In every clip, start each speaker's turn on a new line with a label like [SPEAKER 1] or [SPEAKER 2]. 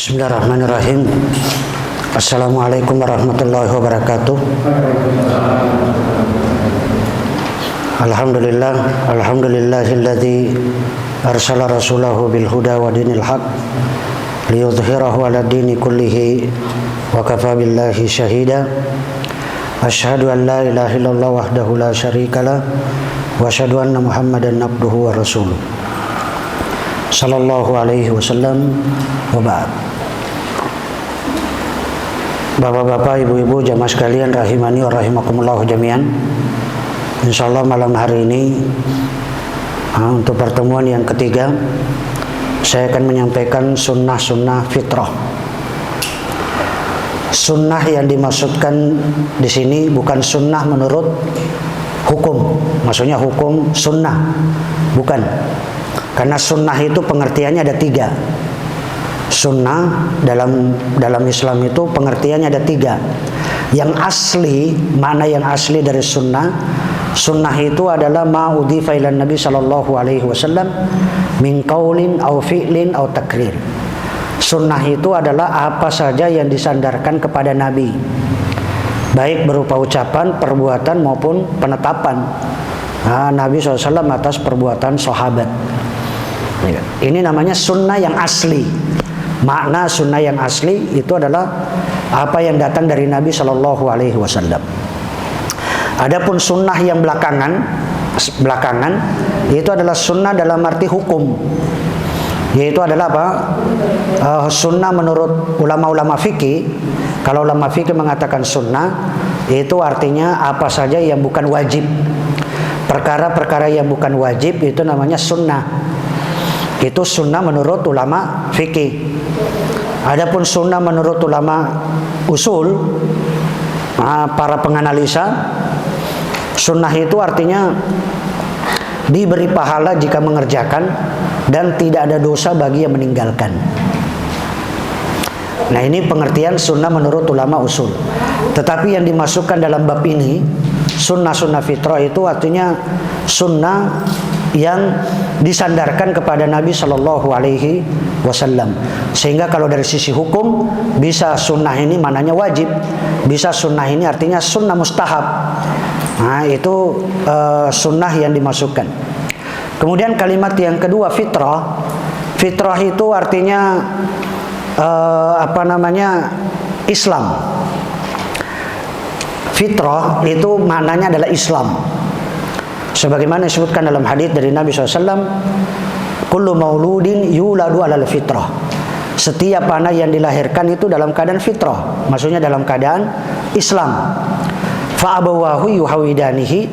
[SPEAKER 1] Bismillahirrahmanirrahim. Assalamualaikum warahmatullahi wabarakatuh. Alhamdulillahilladzi arsala rasulahu bil huda wa dinil haq liyudhhirahu 'ala dini kullihi wa kafa billahi syahida. Asyhadu an la ilaha illallah wahdahu la syarikalah wa asyhadu anna Muhammadan abduhu wa rasuluh. Sallallahu alaihi wasallam wa ba'd. Bapak-bapak, ibu-ibu, jamaah sekalian rahimani wa rahimakumullah jami'an. Insyaallah malam hari ini untuk pertemuan yang ketiga saya akan menyampaikan sunnah-sunnah fitrah. Sunnah yang dimaksudkan di sini bukan sunnah menurut hukum, maksudnya hukum sunnah, bukan. Karena sunnah itu pengertiannya ada tiga. Sunnah dalam Islam itu pengertiannya ada tiga. Yang asli, mana yang asli dari sunnah? Sunnah itu adalah ma'udhifa ilan Nabi sallallahu alaihi wasallam min qaulin au fi'lin au takrir. Sunnah itu adalah apa saja yang disandarkan kepada Nabi, baik berupa ucapan, perbuatan maupun penetapan. Nabi SAW atas perbuatan sahabat. Ini namanya sunnah yang asli. Makna sunnah yang asli itu adalah apa yang datang dari Nabi Shallallahu Alaihi Wasallam. Adapun sunnah yang belakangan itu adalah sunnah dalam arti hukum, yaitu adalah apa? Sunnah menurut ulama-ulama fikih. Kalau ulama fikih mengatakan sunnah, itu artinya apa saja yang bukan wajib. Perkara-perkara yang bukan wajib itu namanya sunnah. Itu sunnah menurut ulama fikih. Adapun sunnah menurut ulama usul, para penganalisa, sunnah itu artinya diberi pahala jika mengerjakan dan tidak ada dosa bagi yang meninggalkan. Nah, ini pengertian sunnah menurut ulama usul. Tetapi yang dimasukkan dalam bab ini, sunnah-sunnah fitrah itu artinya sunnah yang disandarkan kepada Nabi Shallallahu Alaihi Wasallam. Sehingga kalau dari sisi hukum bisa sunnah ini mananya wajib, bisa sunnah ini artinya sunnah mustahab. Nah, itu sunnah yang dimasukkan. Kemudian kalimat yang kedua fitrah. Fitrah itu artinya Islam. Fitrah itu maknanya adalah Islam. Sebagaimana disebutkan dalam hadis dari Nabi SAW, kullu mauludin yuladu alal fitrah. Setiap anak yang dilahirkan itu dalam keadaan fitrah, maksudnya dalam keadaan Islam. Fa abawahu yuhawidanihi,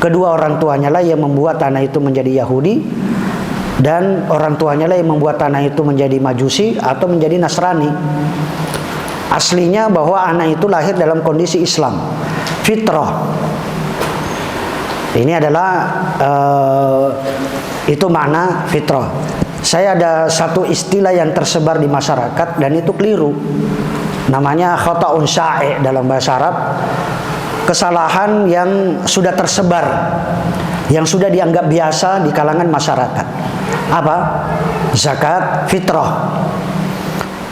[SPEAKER 1] kedua orang tuanya lah yang membuat anak itu menjadi Yahudi, dan orang tuanya lah yang membuat anak itu menjadi Majusi atau menjadi Nasrani. Aslinya bahwa anak itu lahir dalam kondisi Islam, fitrah. Ini adalah itu makna fitrah. Saya ada satu istilah yang tersebar di masyarakat dan itu keliru. Namanya khata'un sya'i dalam bahasa Arab. Kesalahan yang sudah tersebar, yang sudah dianggap biasa di kalangan masyarakat. Apa? Zakat fitrah.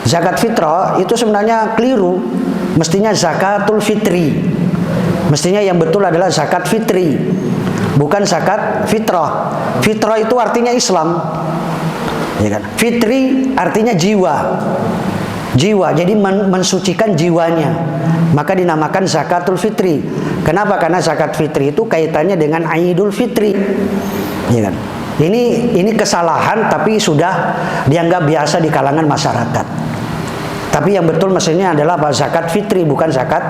[SPEAKER 1] Zakat fitrah itu sebenarnya keliru. Mestinya zakatul fitri. Mestinya yang betul adalah zakat fitri, bukan zakat fitrah. Fitrah itu artinya Islam, ya kan? Fitri artinya jiwa. Jadi mensucikan jiwanya. Maka dinamakan zakatul fitri. Kenapa? Karena zakat fitri itu kaitannya dengan Idul Fitri, ya kan? Ini kesalahan tapi sudah dianggap biasa di kalangan masyarakat. Tapi yang betul maksudnya adalah apa? Zakat fitri, bukan zakat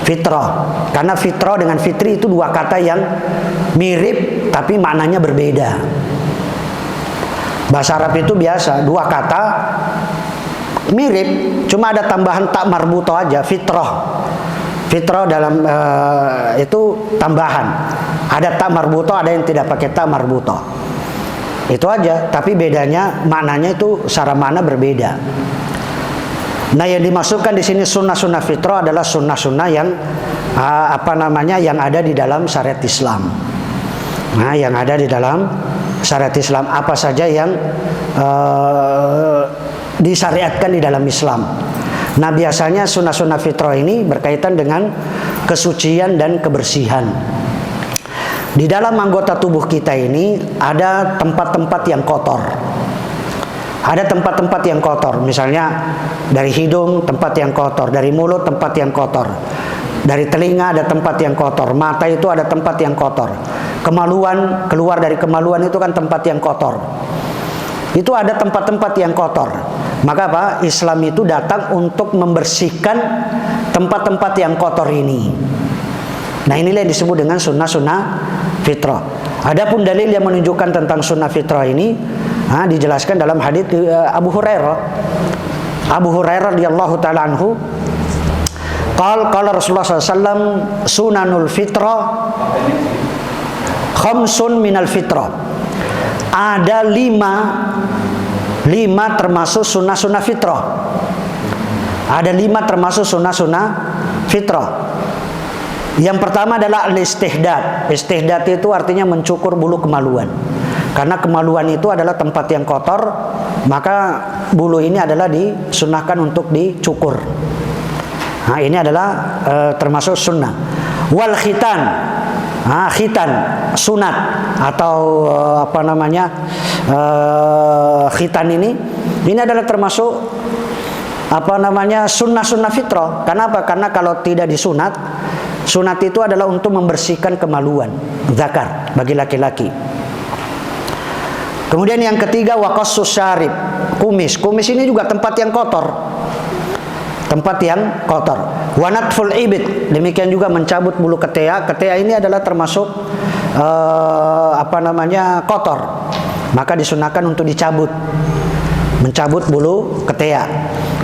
[SPEAKER 1] fitrah. Karena fitrah dengan fitri itu dua kata yang mirip tapi maknanya berbeda. Bahasa Arab itu biasa, dua kata mirip, cuma ada tambahan tak marbuto aja, fitrah. Fitrah dalam itu tambahan. Ada tak marbuto, ada yang tidak pakai tak marbuto. Itu aja, tapi bedanya maknanya itu secara makna berbeda. Nah, yang dimasukkan di sini sunnah-sunnah fitrah adalah sunnah-sunnah yang yang ada di dalam syariat Islam. Nah, yang ada di dalam syariat Islam apa saja yang disyariatkan di dalam Islam. Nah, biasanya sunnah-sunnah fitrah ini berkaitan dengan kesucian dan kebersihan. Di dalam anggota tubuh kita ini ada tempat-tempat yang kotor. Ada tempat-tempat yang kotor, misalnya dari hidung tempat yang kotor, dari mulut tempat yang kotor, dari telinga ada tempat yang kotor, mata itu ada tempat yang kotor. Kemaluan, keluar dari kemaluan itu kan tempat yang kotor. Itu ada tempat-tempat yang kotor. Maka apa? Islam itu datang untuk membersihkan tempat-tempat yang kotor ini. Nah, inilah yang disebut dengan sunnah-sunnah fitrah. Adapun dalil yang menunjukkan tentang sunnah fitrah ini dijelaskan dalam hadits Abu Hurairah. Abu Hurairah radhiyallahu taala anhu, qala Rasulullah SAW, sunanul fitrah khamsun minal fitrah. Ada lima termasuk sunnah-sunnah fitrah. Ada 5 termasuk sunnah-sunnah fitrah. Yang pertama adalah al-istihdad. Istihdad itu artinya mencukur bulu kemaluan. Karena kemaluan itu adalah tempat yang kotor, maka bulu ini adalah disunnahkan untuk dicukur. Nah, ini adalah termasuk sunnah. Wal khitan. Khitan, sunat atau khitan ini adalah termasuk sunnah-sunnah fitrah. Kenapa? Karena kalau tidak disunat, sunat itu adalah untuk membersihkan kemaluan zakar bagi laki-laki. Kemudian yang ketiga waqassus syarib, kumis. Kumis ini juga tempat yang kotor. Tempat yang kotor. Wanatful ibid, demikian juga mencabut bulu ketiak. Ketiak ini adalah termasuk kotor. Maka disunahkan untuk dicabut. Mencabut bulu ketiak.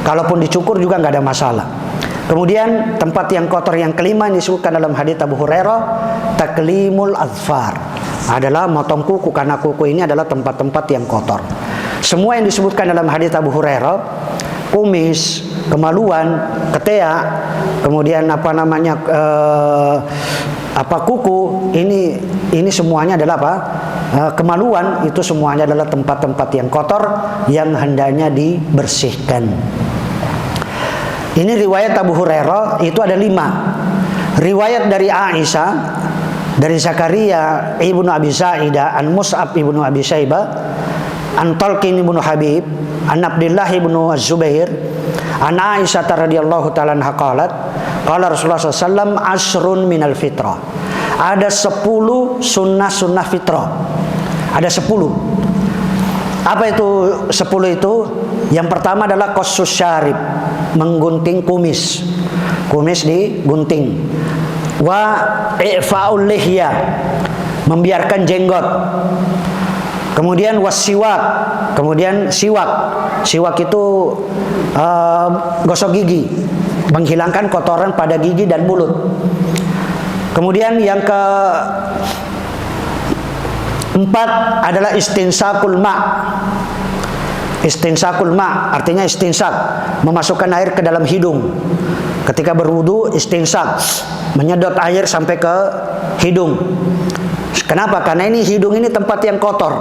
[SPEAKER 1] Kalaupun dicukur juga nggak ada masalah. Kemudian tempat yang kotor yang kelima yang disebutkan dalam hadits Abu Hurairah, taklimul azfar, adalah motong kuku, karena kuku ini adalah tempat-tempat yang kotor. Semua yang disebutkan dalam hadits Abu Hurairah, kumis, kemaluan, ketiak, kemudian kuku, ini semuanya adalah kemaluan, itu semuanya adalah tempat-tempat yang kotor yang hendaknya dibersihkan. Ini riwayat Abu Hurairah, itu ada 5. Riwayat dari Aisyah, dari Zakaria ibnu Abi Saidah, an Mus'ab ibnu Abi Syaibah, an Talqin ibnu Habib, an Abdullah ibnu Az-Zubair, an Aisyah radhiyallahu ta'ala anha qalat, qala Rasulullah SAW, asrun minal fitrah. Ada 10 sunnah-sunnah fitrah. Ada 10. Apa itu 10 itu? Yang pertama adalah qassus syarib, menggunting kumis. Kumis digunting. Wa i'fa'ul lihya, membiarkan jenggot. Kemudian wasiwak, kemudian siwak. Siwak itu gosok gigi, menghilangkan kotoran pada gigi dan mulut. Kemudian yang keempat adalah istinsakul ma'. Istinsakul ma' artinya istinsak, memasukkan air ke dalam hidung. Ketika berwudu istinsak, menyedot air sampai ke hidung. Kenapa? Karena ini hidung ini tempat yang kotor.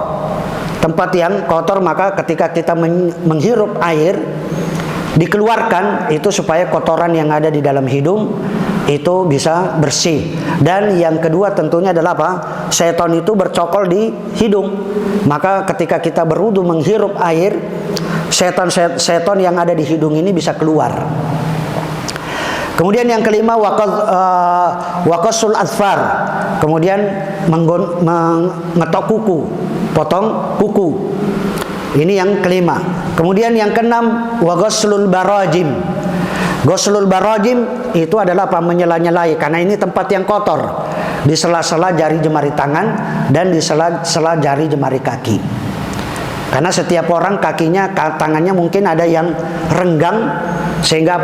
[SPEAKER 1] Tempat yang kotor, maka ketika kita menghirup air, dikeluarkan itu supaya kotoran yang ada di dalam hidung itu bisa bersih. Dan yang kedua tentunya adalah apa? Setan itu bercokol di hidung. Maka ketika kita berwudu menghirup air, setan yang ada di hidung ini bisa keluar. Kemudian yang kelima waqasul azfar. Kemudian mengetok kuku, potong kuku. Ini yang kelima. Kemudian yang keenam waghaslul barajim. Ghuslul barajim itu adalah apa? Menyela-nyelai, karena ini tempat yang kotor. Di sela-sela jari jemari tangan dan di sela-sela jari jemari kaki. Karena setiap orang kakinya, tangannya mungkin ada yang renggang sehingga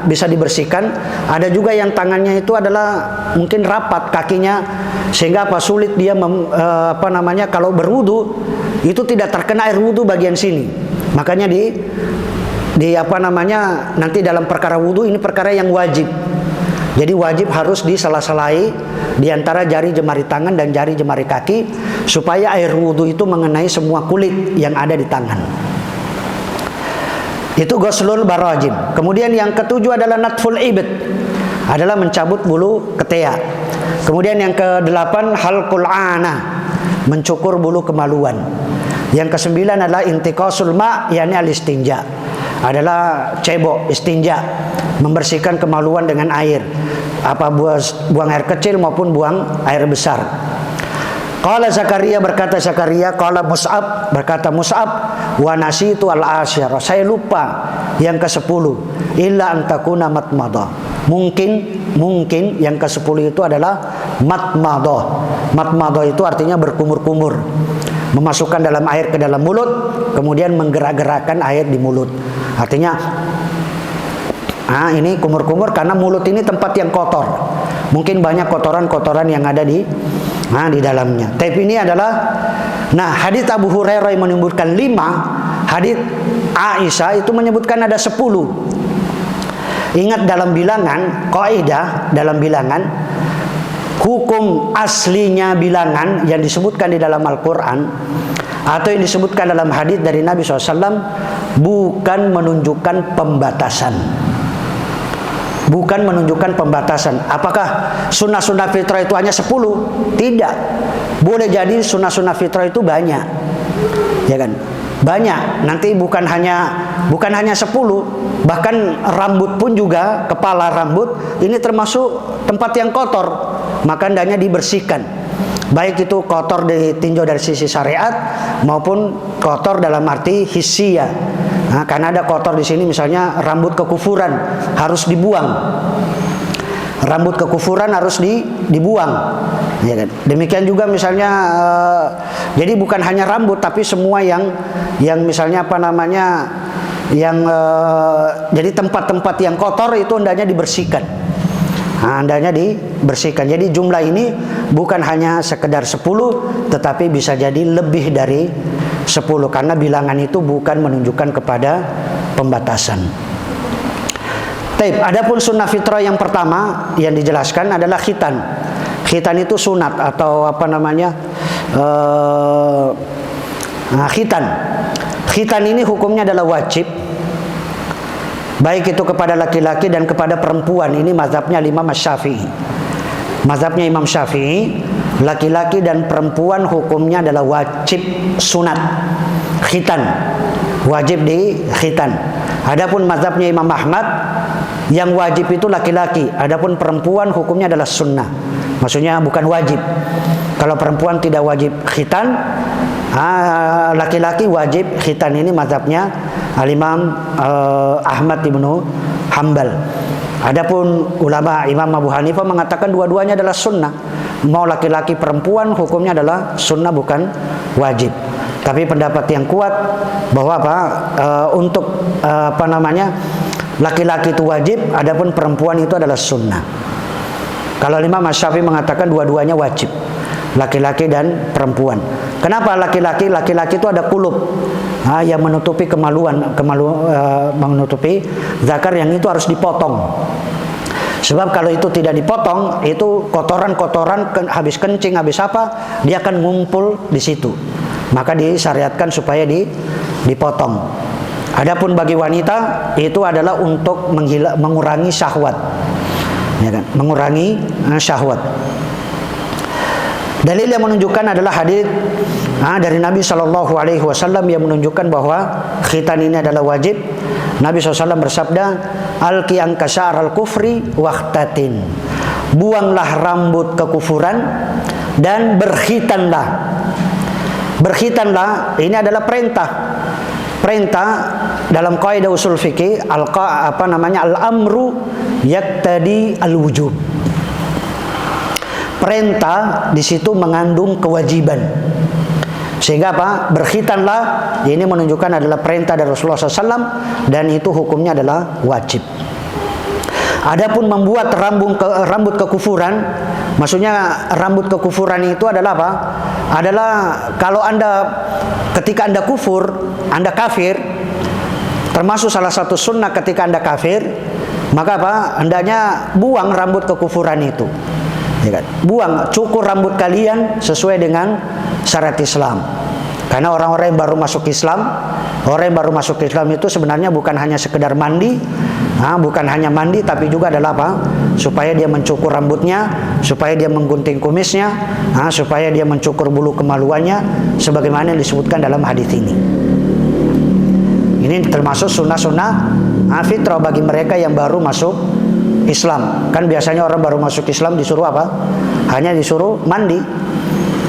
[SPEAKER 1] bisa dibersihkan. Ada juga yang tangannya itu adalah mungkin rapat kakinya sehingga sulit dia kalau berwudu itu tidak terkena air wudu bagian sini. Makanya nanti dalam perkara wudu ini perkara yang wajib. Jadi wajib harus disela-selai di antara jari jemari tangan dan jari jemari kaki supaya air wudu itu mengenai semua kulit yang ada di tangan. Itu ghuslul barajim. Kemudian yang ketujuh adalah natful ibd, adalah mencabut bulu ketiak. Kemudian yang kedelapan halqul ana, mencukur bulu kemaluan. Yang kesembilan adalah intiqasul ma, yakni al-istinja, adalah cebok, istinja, membersihkan kemaluan dengan air, apa buang air kecil maupun buang air besar. Qala Zakaria, berkata Zakaria, qala Mus'ab, berkata Mus'ab, wa nasitu al-asyara, saya lupa yang ke-10, illa an takuna matmadah. Mungkin yang ke-10 itu adalah matmadah. Matmadah itu artinya berkumur-kumur, memasukkan dalam air ke dalam mulut, kemudian menggerak-gerakkan air di mulut. Artinya ini kumur-kumur karena mulut ini tempat yang kotor. Mungkin banyak kotoran-kotoran yang ada di dalamnya. Tapi ini adalah, hadits Abu Hurairah yang menyebutkan 5, hadits Aisyah itu menyebutkan ada 10. Ingat dalam bilangan, kaidah dalam bilangan, hukum aslinya bilangan yang disebutkan di dalam Al-Quran atau yang disebutkan dalam hadits dari Nabi SAW bukan menunjukkan pembatasan. Bukan menunjukkan pembatasan. Apakah sunnah-sunnah fitrah itu hanya 10? Tidak. Boleh jadi sunnah-sunnah fitrah itu banyak, ya kan? Banyak. Nanti bukan hanya 10, bahkan rambut pun juga, kepala rambut ini termasuk tempat yang kotor, maka hendaknya dibersihkan. Baik itu kotor ditinjau dari sisi syariat maupun kotor dalam arti hissiyah. Karena ada kotor di sini, misalnya rambut kekufuran harus dibuang. Rambut kekufuran harus dibuang, ya kan? Demikian juga misalnya, jadi bukan hanya rambut, tapi semua yang misalnya jadi tempat-tempat yang kotor itu hendaknya dibersihkan. Hendaknya dibersihkan. Jadi jumlah ini bukan hanya sekedar 10, tetapi bisa jadi lebih dari 10, karena bilangan itu bukan menunjukkan kepada pembatasan. Taib. Adapun sunnah fitrah yang pertama yang dijelaskan adalah khitan. Khitan itu sunat atau khitan. Khitan ini hukumnya adalah wajib, baik itu kepada laki-laki dan kepada perempuan. Ini mazhabnya Imam Syafi'i. Mazhabnya Imam Syafi'i, laki-laki dan perempuan hukumnya adalah wajib sunat khitan, wajib di khitan. Adapun mazhabnya Imam Ahmad, yang wajib itu laki-laki, adapun perempuan hukumnya adalah sunnah. Maksudnya bukan wajib. Kalau perempuan tidak wajib khitan, laki-laki wajib khitan. Ini mazhabnya Al-Imam Ahmad ibnu Hanbal. Adapun ulama Imam Abu Hanifah mengatakan dua-duanya adalah sunnah. Mau laki-laki perempuan hukumnya adalah sunnah, bukan wajib. Tapi pendapat yang kuat bahwa untuk laki-laki itu wajib, adapun perempuan itu adalah sunnah. Kalau Imam Syafi'i mengatakan dua-duanya wajib, laki-laki dan perempuan. Kenapa laki-laki? Laki-laki itu ada kulub yang menutupi menutupi zakar, yang itu harus dipotong. Sebab kalau itu tidak dipotong, itu kotoran-kotoran habis kencing, habis apa, dia akan ngumpul di situ. Maka disyariatkan supaya dipotong. Adapun bagi wanita itu adalah untuk mengurangi syahwat, ya kan? Mengurangi syahwat. Dalil yang menunjukkan adalah hadis dari Nabi SAW yang menunjukkan bahwa khitan ini adalah wajib. Nabi SAW bersabda, alqi anka sya'ral kufri waqtatin, buanglah rambut kekufuran dan berkhitanlah. Berkhitanlah ini adalah perintah. Perintah dalam kaidah usul fikih al-amru yaqtadi al-wujub. Perintah di situ mengandung kewajiban. Sehingga berkhitanlah ini menunjukkan adalah perintah dari Rasulullah SAW, dan itu hukumnya adalah wajib. Adapun membuat rambut kekufuran, maksudnya rambut kekufuran itu adalah apa? Adalah kalau ketika Anda kufur, Anda kafir, termasuk salah satu sunnah ketika Anda kafir, maka hendaknya buang rambut kekufuran itu. Ya kan? Buang, cukur rambut kalian sesuai dengan syariat Islam. Karena orang-orang yang baru masuk Islam, Orang yang baru masuk Islam itu sebenarnya bukan hanya sekedar mandi, bukan hanya mandi, tapi juga adalah apa? Supaya dia mencukur rambutnya, supaya dia menggunting kumisnya, supaya dia mencukur bulu kemaluannya, sebagaimana yang disebutkan dalam hadis ini. Ini termasuk sunnah-sunnah fitrah bagi mereka yang baru masuk Islam. Kan biasanya orang baru masuk Islam disuruh apa? Hanya disuruh mandi.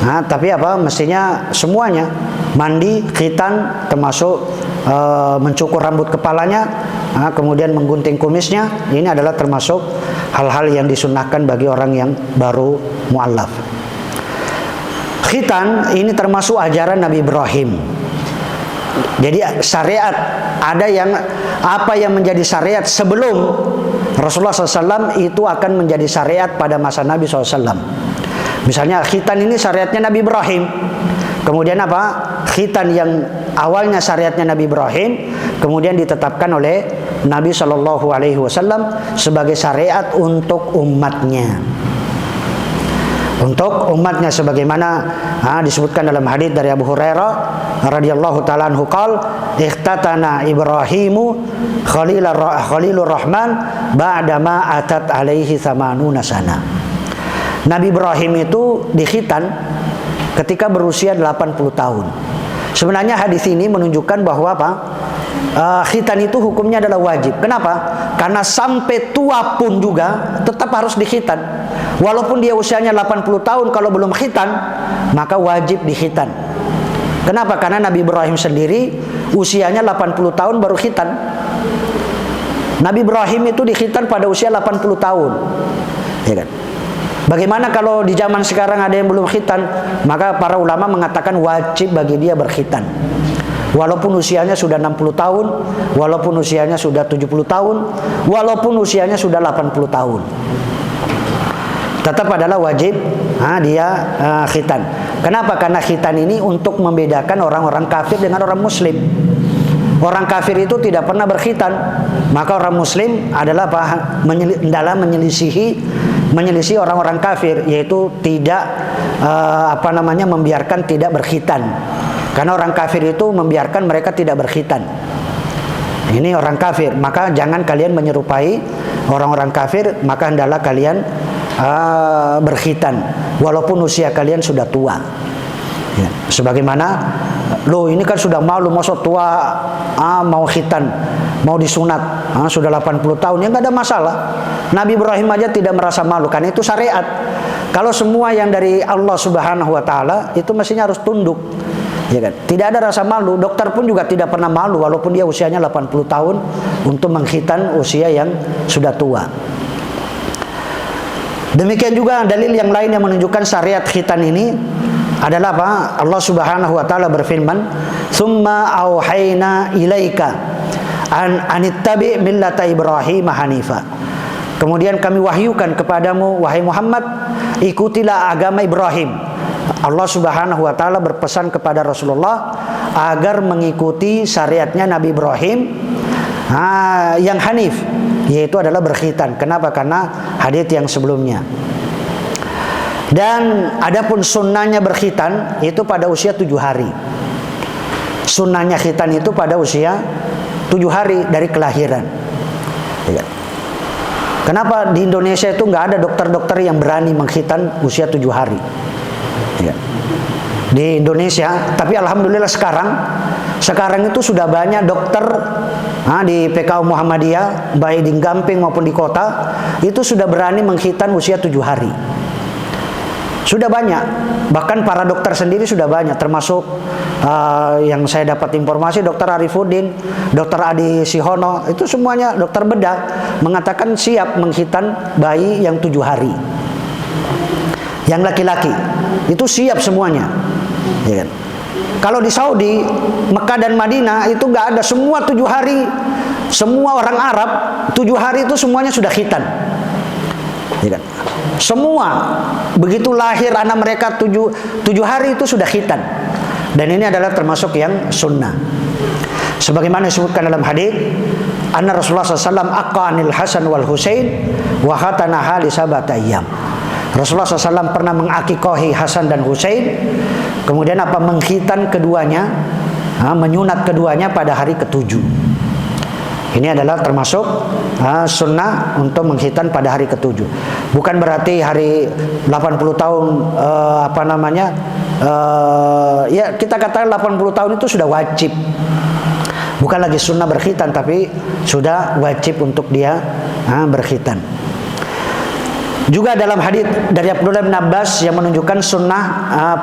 [SPEAKER 1] Tapi apa? Mestinya semuanya. Mandi, khitan, termasuk mencukur rambut kepalanya, kemudian menggunting kumisnya. Ini adalah termasuk hal-hal yang disunnahkan bagi orang yang baru mu'allaf. Khitan ini termasuk ajaran Nabi Ibrahim. Jadi syariat, ada yang apa yang menjadi syariat sebelum Rasulullah SAW itu akan menjadi syariat pada masa Nabi SAW. Misalnya khitan ini syariatnya Nabi Ibrahim. Kemudian apa? Khitan yang awalnya syariatnya Nabi Ibrahim, kemudian ditetapkan oleh Nabi SAW sebagai syariat untuk umatnya. Untuk umatnya, sebagaimana disebutkan dalam hadis dari Abu Hurairah radhiyallahu taala anhu qol ikhtatana Ibrahimu Khalilur Rahman ba'dama atat alaihi 80 sana. Nabi Ibrahim itu dikhitan ketika berusia 80 tahun. Sebenarnya hadis ini menunjukkan bahwa apa? Khitan itu hukumnya adalah wajib. Kenapa? Karena sampai tua pun juga tetap harus dikhitan. Walaupun dia usianya 80 tahun, kalau belum khitan, maka wajib dikhitan. Kenapa? Karena Nabi Ibrahim sendiri usianya 80 tahun baru khitan. Nabi Ibrahim itu dikhitan pada usia 80 tahun. Ya kan? Bagaimana kalau di zaman sekarang ada yang belum khitan? Maka para ulama mengatakan wajib bagi dia berkhitan. Walaupun usianya sudah 60 tahun, walaupun usianya sudah 70 tahun, walaupun usianya sudah 80 tahun. Tetap adalah wajib dia khitan. Kenapa? Karena khitan ini untuk membedakan orang-orang kafir dengan orang muslim. Orang kafir itu tidak pernah berkhitan, maka orang muslim adalah dalam menyelisih orang-orang kafir, yaitu tidak membiarkan tidak berkhitan. Karena orang kafir itu membiarkan mereka tidak berkhitan. Ini orang kafir, maka jangan kalian menyerupai orang-orang kafir, maka hendaklah kalian berkhitan walaupun usia kalian sudah tua. Ya, sebagaimana ini kan sudah malu, masa tua mau khitan, mau disunat, sudah 80 tahun, ya nggak ada masalah. Nabi Ibrahim aja tidak merasa malu, karena itu syariat. Kalau semua yang dari Allah Subhanahu wa taala itu mestinya harus tunduk. Ya kan? Tidak ada rasa malu. Dokter pun juga tidak pernah malu walaupun dia usianya 80 tahun untuk mengkhitan usia yang sudah tua. Demikian juga dalil yang lain yang menunjukkan syariat khitan ini adalah apa? Allah Subhanahu wa taala berfirman, "Tsumma auhayna ilaika anittabi millata Ibrahim hanifa." Kemudian kami wahyukan kepadamu wahai Muhammad, ikutilah agama Ibrahim. Allah Subhanahu wa taala berpesan kepada Rasulullah agar mengikuti syariatnya Nabi Ibrahim yang hanif, yaitu adalah berkhitan. Kenapa? Karena hadits yang sebelumnya. Dan adapun sunnahnya berkhitan itu pada usia 7 hari. Sunnahnya khitan itu pada usia 7 hari dari kelahiran. Kenapa di Indonesia itu nggak ada dokter-dokter yang berani mengkhitan usia 7 hari? Di Indonesia, tapi alhamdulillah sekarang itu sudah banyak dokter di PKU Muhammadiyah, baik di Gamping maupun di kota, itu sudah berani mengkhitan usia 7 hari. Sudah banyak, bahkan para dokter sendiri sudah banyak, termasuk yang saya dapat informasi Dr. Arifuddin, Dr. Adi Sihono, itu semuanya dokter bedah mengatakan siap mengkhitan bayi yang 7 hari. Yang laki-laki itu siap semuanya. Ya kan? Kalau di Saudi, Mekah dan Madinah itu nggak ada, semua 7 hari, semua orang Arab 7 hari itu semuanya sudah khitan. Ya kan? Semua begitu lahir anak mereka 7 hari itu sudah khitan. Dan ini adalah termasuk yang sunnah. Sebagaimana disebutkan dalam hadis, anna Rasulullah SAW aqanil Hasan wal Husain wa khatanaha li sab'ati ayyam. Rasulullah SAW pernah mengakikohi Hasan dan Husain, kemudian mengkhitan keduanya menyunat keduanya pada hari ketujuh. Ini adalah termasuk sunnah untuk menghitan pada hari ketujuh. Bukan berarti hari 80 tahun ya kita katakan 80 tahun itu sudah wajib. Bukan lagi sunnah berkhitan, tapi sudah wajib untuk dia berkhitan. Juga dalam hadis dari Abdullah bin Abbas yang menunjukkan sunnah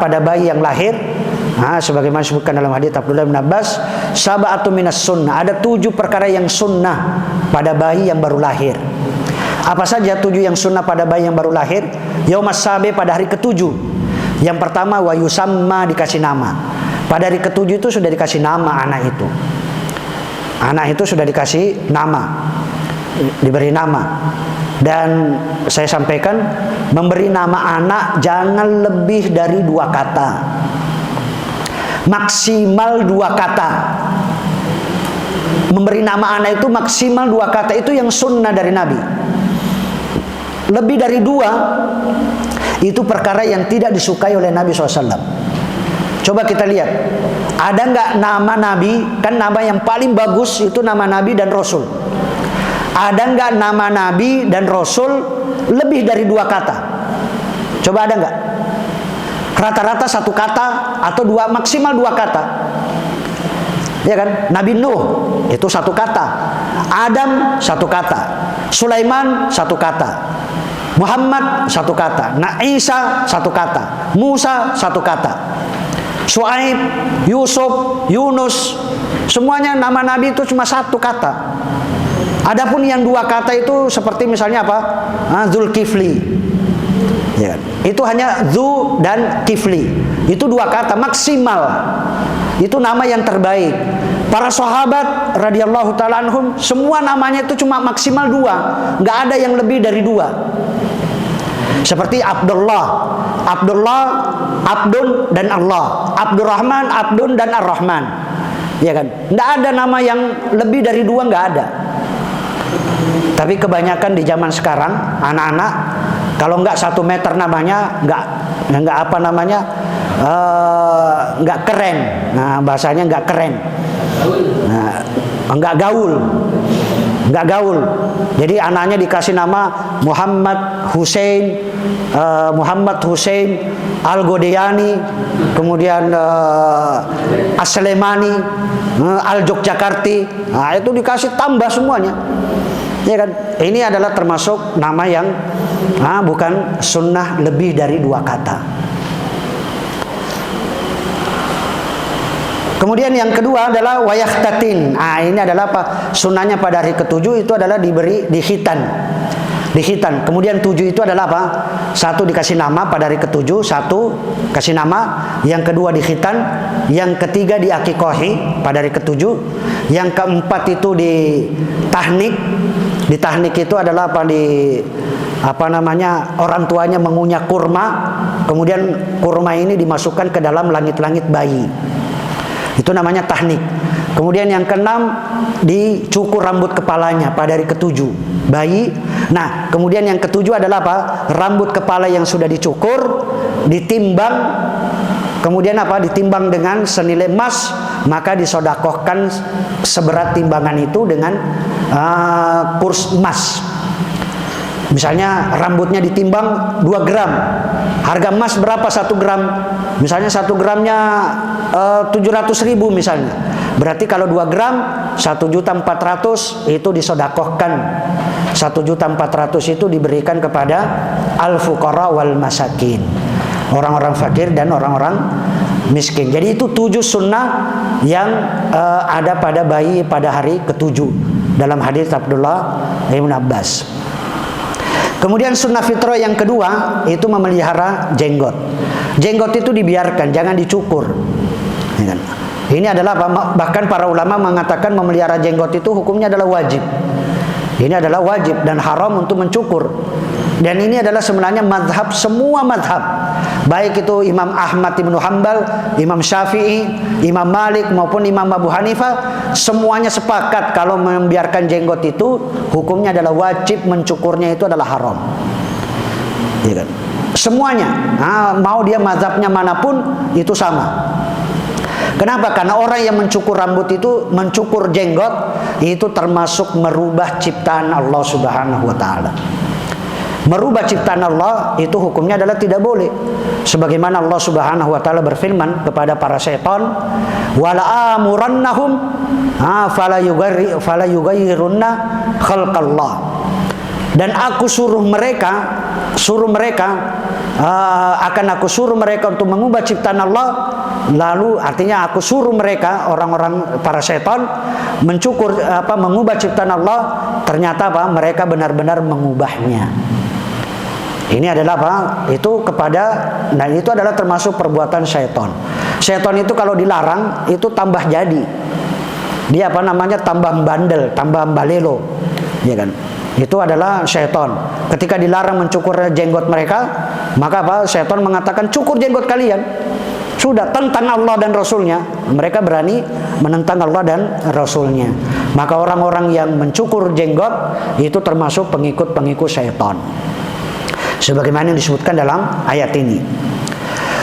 [SPEAKER 1] pada bayi yang lahir, sebagaimana disebutkan dalam hadis Abdullah bin Abbas, sab'atu minas sunnah, ada 7 perkara yang sunnah pada bayi yang baru lahir. Apa saja 7 yang sunnah pada bayi yang baru lahir? Yaumas sabi, pada hari ketujuh. Yang pertama, wa yusamma, dikasih nama. Pada hari ketujuh itu sudah dikasih nama anak itu. Anak itu sudah dikasih nama, diberi nama. Dan saya sampaikan, memberi nama anak jangan lebih dari 2 kata, maksimal 2 kata. Memberi nama anak itu maksimal 2 kata, itu yang sunnah dari Nabi. Lebih dari 2 itu perkara yang tidak disukai oleh Nabi SAW. Coba kita lihat, ada nggak nama Nabi? Kan nama yang paling bagus itu nama Nabi dan Rasul. Ada nggak nama Nabi dan Rasul lebih dari 2 kata? Coba ada nggak? Rata-rata 1 kata atau 2, maksimal 2 kata. Ya kan? Nabi Nuh itu 1 kata, Adam 1 kata, Sulaiman 1 kata, Muhammad 1 kata, Isa 1 kata, Musa 1 kata, Shu'aib, Yusuf, Yunus, semuanya nama Nabi itu cuma 1 kata. Adapun yang 2 kata itu seperti misalnya apa? Zulkifli. Ya, itu hanya Zu dan Kifli. Itu 2 kata maksimal. Itu nama yang terbaik. Para sahabat radhiyallahu taala anhum semua namanya itu cuma maksimal 2, nggak ada yang lebih dari 2. Seperti Abdullah, Abdun dan Allah, Abdurrahman, Abdun dan Ar-Rahman. Ya kan? Nggak ada nama yang lebih dari 2, nggak ada. Tapi kebanyakan di zaman sekarang anak-anak kalau nggak 1 meter namanya nggak apa namanya nggak keren. Nah, bahasanya nggak keren. Nah, nggak gaul. Jadi anaknya dikasih nama Muhammad Hussein Al-Godeyani, kemudian As-Slemani, Al-Jogjakarti. Nah, itu dikasih tambah semuanya. Ya kan? Ini adalah termasuk nama yang bukan sunnah lebih dari 2 kata. Kemudian yang kedua adalah wayahtatin. Ini adalah apa? Sunnahnya pada hari ketujuh itu adalah diberi dihitan. Kemudian 7 itu adalah apa? 1 dikasih nama pada hari ketujuh, 1 kasih nama, yang kedua dihitan, yang ketiga diakikohi pada hari ketujuh, yang keempat itu ditahnik. Ditahnik itu adalah orang tuanya mengunyah kurma, kemudian kurma ini dimasukkan ke dalam langit-langit bayi. Itu namanya tahnik. Kemudian yang keenam dicukur rambut kepalanya pada hari ketujuh bayi. Nah, kemudian yang ketujuh adalah apa? Rambut kepala yang sudah dicukur ditimbang, kemudian apa? Ditimbang dengan senilai emas, maka disodakohkan seberat timbangan itu dengan kurs emas. Misalnya rambutnya ditimbang 2 gram, harga emas berapa 1 gram? Misalnya 1 gramnya 700.000 misalnya. Berarti kalau 2 gram 1.400.000 itu disodakohkan. 1.400.000 itu diberikan kepada al-fuqara wal masakin, orang-orang fakir dan orang-orang miskin. Jadi itu 7 sunnah yang ada pada bayi pada hari ketujuh dalam hadis Abdullah bin Abbas. Kemudian sunnah fitrah yang kedua itu memelihara jenggot. Jenggot itu dibiarkan, jangan dicukur. Ini adalah bahkan para ulama mengatakan memelihara jenggot itu hukumnya adalah wajib. Ini adalah wajib dan haram untuk mencukur. Dan ini adalah sebenarnya madhab semua madhab, baik itu Imam Ahmad ibnu Hanbal, Imam Syafi'i, Imam Malik maupun Imam Abu Hanifah, semuanya sepakat kalau membiarkan jenggot itu hukumnya adalah wajib, mencukurnya itu adalah haram. Ya kan? Semuanya, mau dia mazhabnya manapun itu sama. Kenapa? Karena orang yang mencukur rambut itu, mencukur jenggot, itu termasuk merubah ciptaan Allah Subhanahu wa taala. Merubah ciptaan Allah itu hukumnya adalah tidak boleh. Sebagaimana Allah Subhanahu wa taala berfirman kepada para setan, "Wala amurannahum fala yughayyirunna khalqallah." Dan aku suruh mereka akan aku suruh mereka untuk mengubah ciptaan Allah. Lalu artinya aku suruh mereka, orang-orang para setan, mengubah ciptaan Allah. Ternyata mereka benar-benar mengubahnya. Ini adalah itu adalah termasuk perbuatan setan. Setan itu kalau dilarang itu tambah jadi. Dia tambah bandel, tambah balelo, ya kan? Itu adalah setan. Ketika dilarang mencukur jenggot mereka, maka setan mengatakan, cukur jenggot kalian. Sudah, tentang Allah dan Rasulnya. Mereka berani menentang Allah dan Rasulnya. Maka orang-orang yang mencukur jenggot itu termasuk pengikut-pengikut setan. Sebagaimana yang disebutkan dalam ayat ini.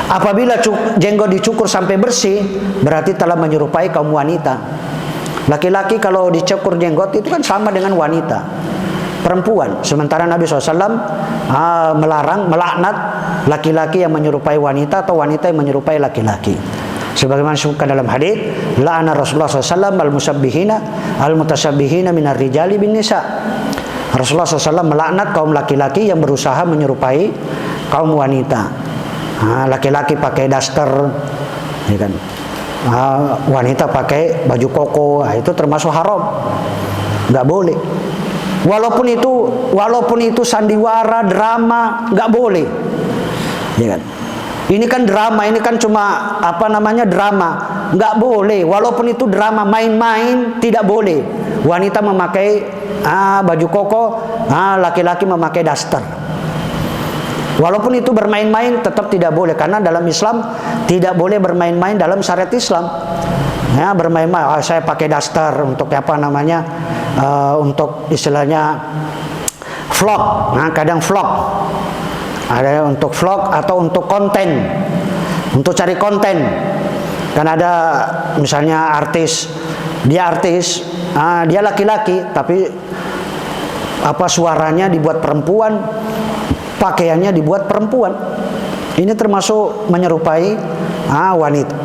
[SPEAKER 1] Apabila jenggot dicukur sampai bersih, berarti telah menyerupai kaum wanita. Laki-laki kalau dicukur jenggot itu kan sama dengan wanita, perempuan. Sementara Nabi SAW melaknat laki-laki yang menyerupai wanita atau wanita yang menyerupai laki-laki. Sebagaimana disebutkan dalam hadis, la'ana Rasulullah SAW al-mutasabbihina minar rijali bin nisa. Rasulullah SAW melaknat kaum laki-laki yang berusaha menyerupai kaum wanita. Laki-laki pakai daster, ya kan? Wanita pakai baju koko, itu termasuk haram, nggak boleh. Walaupun itu sandiwara, drama, nggak boleh, ya kan? Ini kan drama, ini kan cuma drama, nggak boleh. Walaupun itu drama, main-main tidak boleh. Wanita memakai baju koko, laki-laki memakai daster. Walaupun itu bermain-main tetap tidak boleh, karena dalam Islam tidak boleh bermain-main dalam syariat Islam. Ya, bermain-main, saya pakai daster untuk untuk istilahnya vlog. Kadang vlog. Ada untuk vlog atau untuk konten. Untuk cari konten. Kan ada misalnya dia laki-laki tapi suaranya dibuat perempuan, pakaiannya dibuat perempuan. Ini termasuk menyerupai wanita.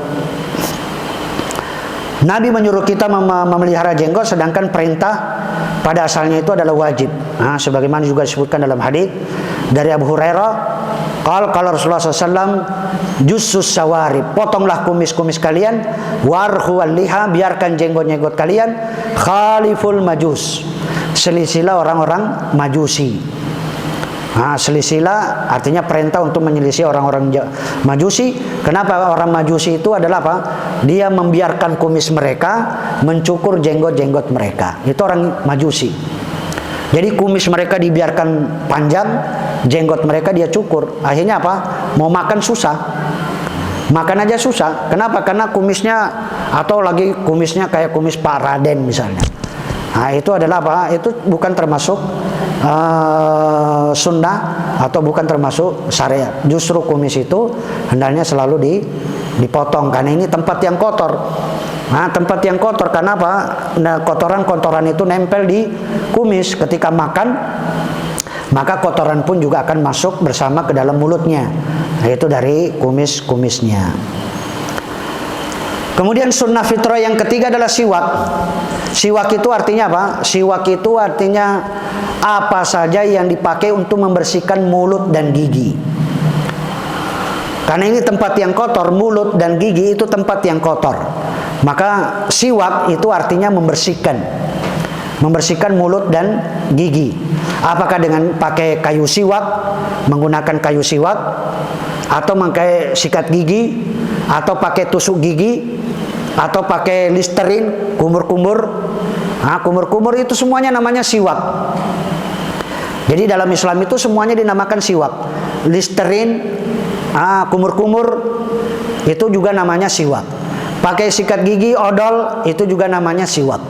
[SPEAKER 1] Nabi menyuruh kita memelihara jenggot, sedangkan perintah pada asalnya itu adalah wajib. Sebagaimana juga disebutkan dalam hadis dari Abu Hurairah, kalau Rasulullah SAW, jussus sawarib, potonglah kumis-kumis kalian, warhu al-liha, biarkan jenggot-jenggot kalian, khaliful majus, selisilah orang-orang majusi. Selisilah artinya perintah untuk menyelisih orang-orang majusi. Kenapa orang majusi itu adalah Dia membiarkan kumis mereka, mencukur jenggot-jenggot mereka. Itu orang majusi. Jadi kumis mereka dibiarkan panjang, jenggot mereka dia cukur. Akhirnya mau makan susah. Makan aja susah. Kenapa? Karena kumisnya kumisnya kayak kumis Pak Raden misalnya. Itu adalah itu bukan termasuk sunnah atau bukan termasuk syariat. Justru kumis itu hendaknya selalu dipotong, karena ini tempat yang kotor. Tempat yang kotor, karena kotoran-kotoran itu nempel di kumis. Ketika makan, maka kotoran pun juga akan masuk bersama ke dalam mulutnya, yaitu dari kumis-kumisnya. Kemudian sunnah fitrah yang ketiga adalah siwak. Siwak itu artinya apa? Siwak itu artinya apa saja yang dipakai untuk membersihkan mulut dan gigi. Karena ini tempat yang kotor, mulut dan gigi itu tempat yang kotor. Maka siwak itu artinya membersihkan. Membersihkan mulut dan gigi. Apakah dengan pakai kayu siwak, menggunakan kayu siwak, atau pakai sikat gigi, atau pakai tusuk gigi, atau pakai listerin, kumur-kumur. Kumur-kumur itu semuanya namanya siwak. Jadi dalam Islam itu semuanya dinamakan siwak. Listerin, kumur-kumur itu juga namanya siwak. Pakai sikat gigi, odol, itu juga namanya siwak.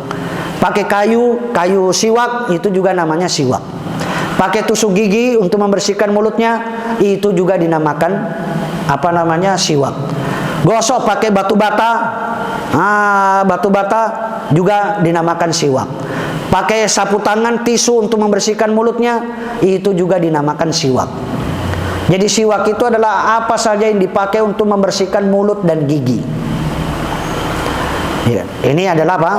[SPEAKER 1] Pakai kayu siwak, itu juga namanya siwak. Pakai tusuk gigi untuk membersihkan mulutnya, itu juga dinamakan siwak. Gosok pakai batu bata, batu bata juga dinamakan siwak. Pakai sapu tangan, tisu untuk membersihkan mulutnya, itu juga dinamakan siwak. Jadi siwak itu adalah apa saja yang dipakai untuk membersihkan mulut dan gigi. Ya, ini adalah apa?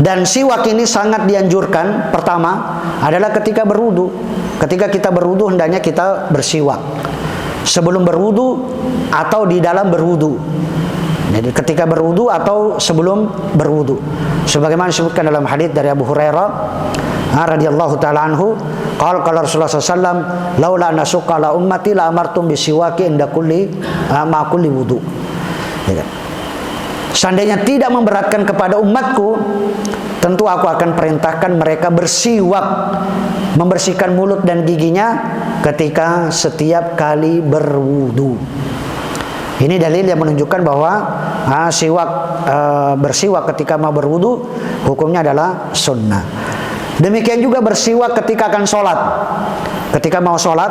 [SPEAKER 1] Dan siwak ini sangat dianjurkan. Pertama adalah ketika berwudu. Ketika kita berwudu hendaknya kita bersiwak. Sebelum berwudu atau di dalam berwudu. Jadi ketika berwudu atau sebelum berwudu. Sebagaimana disebutkan dalam hadis dari Abu Hurairah radhiyallahu taala anhu, qala Rasulullah sallallahu alaihi wasallam, laula nasuqa la ummati la amartum bisiwaki inda kulli ma kulli wudu. Ya kan? Seandainya tidak memberatkan kepada umatku, tentu aku akan perintahkan mereka bersiwak, membersihkan mulut dan giginya ketika setiap kali berwudu. Ini dalil yang menunjukkan bahwa bersiwak ketika mau berwudu hukumnya adalah sunnah. Demikian juga bersiwak ketika akan sholat. Ketika mau sholat,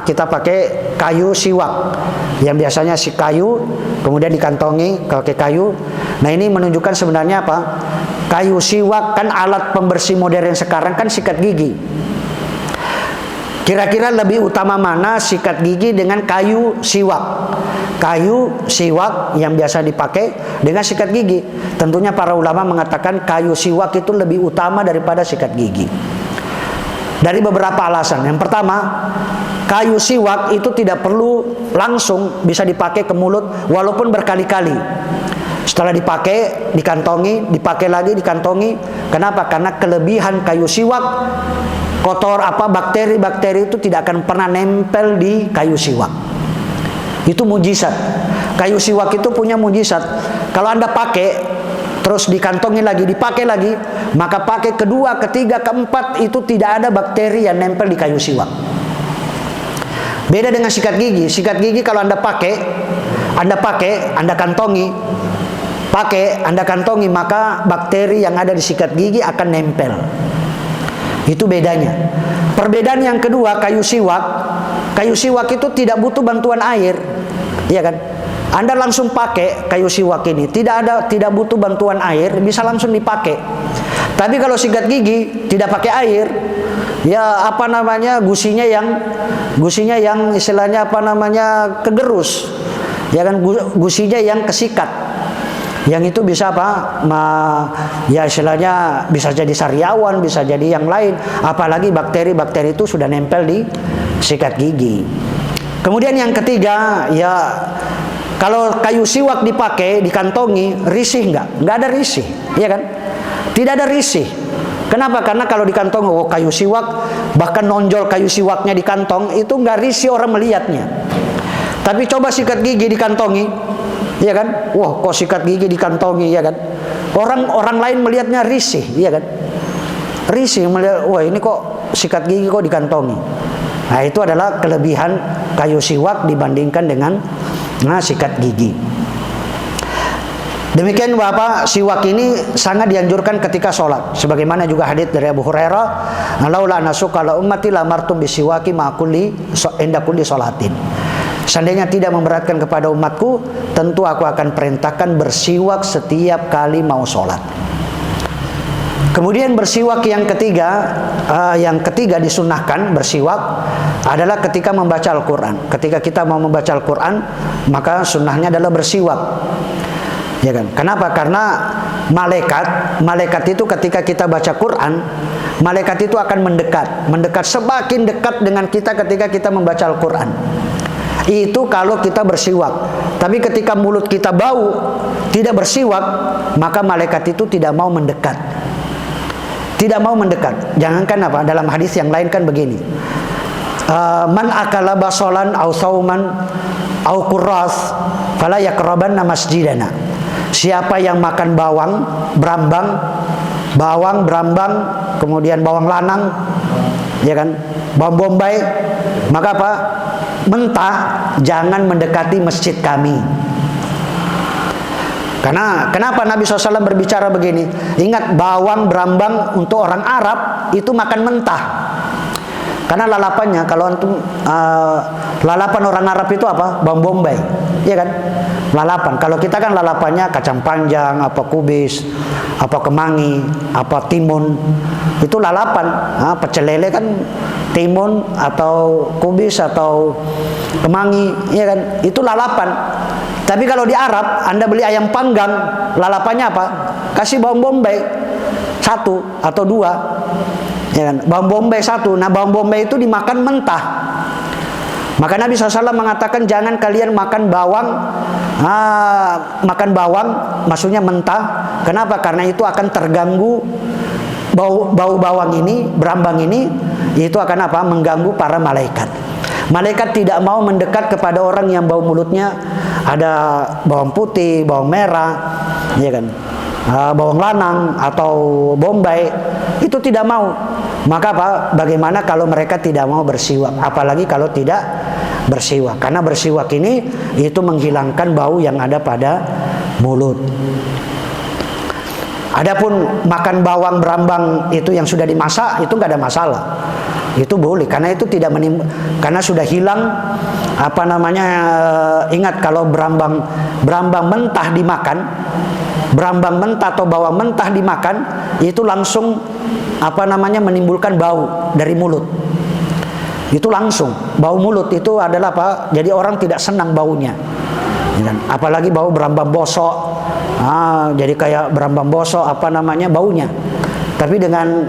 [SPEAKER 1] kita pakai kayu siwak. Yang biasanya si kayu, kemudian dikantongi pakai kayu. Nah ini menunjukkan sebenarnya apa? Kayu siwak kan alat pembersih modern sekarang kan sikat gigi. Kira-kira lebih utama mana sikat gigi dengan kayu siwak? Kayu siwak yang biasa dipakai dengan sikat gigi. Tentunya para ulama mengatakan kayu siwak itu lebih utama daripada sikat gigi. Dari beberapa alasan. Yang pertama, kayu siwak itu tidak perlu langsung bisa dipakai ke mulut walaupun berkali-kali. Setelah dipakai, dikantongi, dipakai lagi, dikantongi. Kenapa? Karena kelebihan kayu siwak, kotor bakteri-bakteri itu tidak akan pernah nempel di kayu siwak. Itu mujizat. Kayu siwak itu punya mujizat. Kalau Anda pakai terus dikantongi lagi, dipakai lagi, maka pakai kedua, ketiga, keempat itu tidak ada bakteri yang nempel di kayu siwak. Beda dengan sikat gigi. Sikat gigi kalau Anda pakai, Anda kantongi, Anda kantongi, maka bakteri yang ada di sikat gigi akan nempel. Itu bedanya. Perbedaan yang kedua, kayu siwak itu tidak butuh bantuan air, ya kan? Anda langsung pakai kayu siwak ini, tidak butuh bantuan air, bisa langsung dipakai. Tapi kalau sikat gigi tidak pakai air, ya gusinya yang istilahnya kegerus, ya kan, gusinya yang kesikat. Yang itu bisa ya istilahnya bisa jadi sariawan, bisa jadi yang lain. Apalagi bakteri-bakteri itu sudah nempel di sikat gigi. Kemudian yang ketiga, ya kalau kayu siwak dipakai, dikantongi, risih nggak? Nggak ada risih, ya kan? Tidak ada risih. Kenapa? Karena kalau dikantong, kayu siwak, bahkan nonjol kayu siwaknya di kantong, itu nggak risih orang melihatnya. Tapi coba sikat gigi dikantongi, ya kan? Wah, kok sikat gigi dikantongi, ya kan? Orang lain melihatnya risih, ya kan? Risih melihat, wah ini kok sikat gigi kok dikantongi. Nah, itu adalah kelebihan kayu siwak dibandingkan dengan sikat gigi. Demikian Bapak, siwak ini sangat dianjurkan ketika sholat. Sebagaimana juga hadits dari Abu Hurairah, laula nasuqa la ummati la amartum bisiwaki ma kulli inda kulli sholatin. Seandainya tidak memberatkan kepada umatku, tentu aku akan perintahkan bersiwak setiap kali mau sholat. Kemudian bersiwak yang ketiga disunahkan bersiwak adalah ketika membaca Al-Quran. Ketika kita mau membaca Al-Quran, maka sunnahnya adalah bersiwak. Ya kan? Kenapa? Karena malaikat itu ketika kita baca Quran, malaikat itu akan mendekat semakin dekat dengan kita ketika kita membaca Al-Quran. Itu kalau kita bersiwak. Tapi ketika mulut kita bau, tidak bersiwak, maka malaikat itu tidak mau mendekat. Tidak mau mendekat. Jangankan dalam hadis yang lain kan begini. Man akala basolan au sauman au kurras fala yaqrabanna masjidana. Siapa yang makan bawang berambang, kemudian bawang lanang, ya kan, bawang bombay, maka mentah, jangan mendekati masjid kami. Karena kenapa Nabi SAW berbicara begini? Ingat, bawang berambang untuk orang Arab itu makan mentah. Karena lalapannya, kalau antum lalapan orang Arab itu apa? Bawang bombay, iya kan? Lalapan. Kalau kita kan lalapannya kacang panjang, apa kubis, apa kemangi, apa timun. Itu lalapan. Pecel lele kan timun atau kubis atau kemangi, iya kan? Itu lalapan. Tapi kalau di Arab, Anda beli ayam panggang, lalapannya apa? Kasih bawang bombay 1 atau 2. Ya kan? Bawang bombay 1. Nah, bawang bombay itu dimakan mentah. Maka Nabi SAW mengatakan jangan kalian makan bawang, maksudnya mentah. Kenapa? Karena itu akan terganggu bau bawang ini, berambang ini, itu akan apa? Mengganggu para malaikat. Malaikat tidak mau mendekat kepada orang yang bau mulutnya ada bawang putih, bawang merah, ya kan? Bawang lanang atau bombay, itu tidak mau. Maka apa? Bagaimana kalau mereka tidak mau bersiwak? Apalagi kalau tidak bersiwak. Karena bersiwak ini itu menghilangkan bau yang ada pada mulut. Adapun makan bawang berambang itu yang sudah dimasak itu nggak ada masalah. Itu boleh karena itu tidak karena sudah hilang apa namanya, ingat kalau berambang mentah dimakan, berambang mentah atau bawang mentah dimakan itu langsung apa namanya menimbulkan bau dari mulut. Itu langsung bau mulut itu adalah apa? Jadi orang tidak senang baunya. Apalagi bau berambang bosok. Jadi kayak berambang bosok apa namanya baunya. Tapi dengan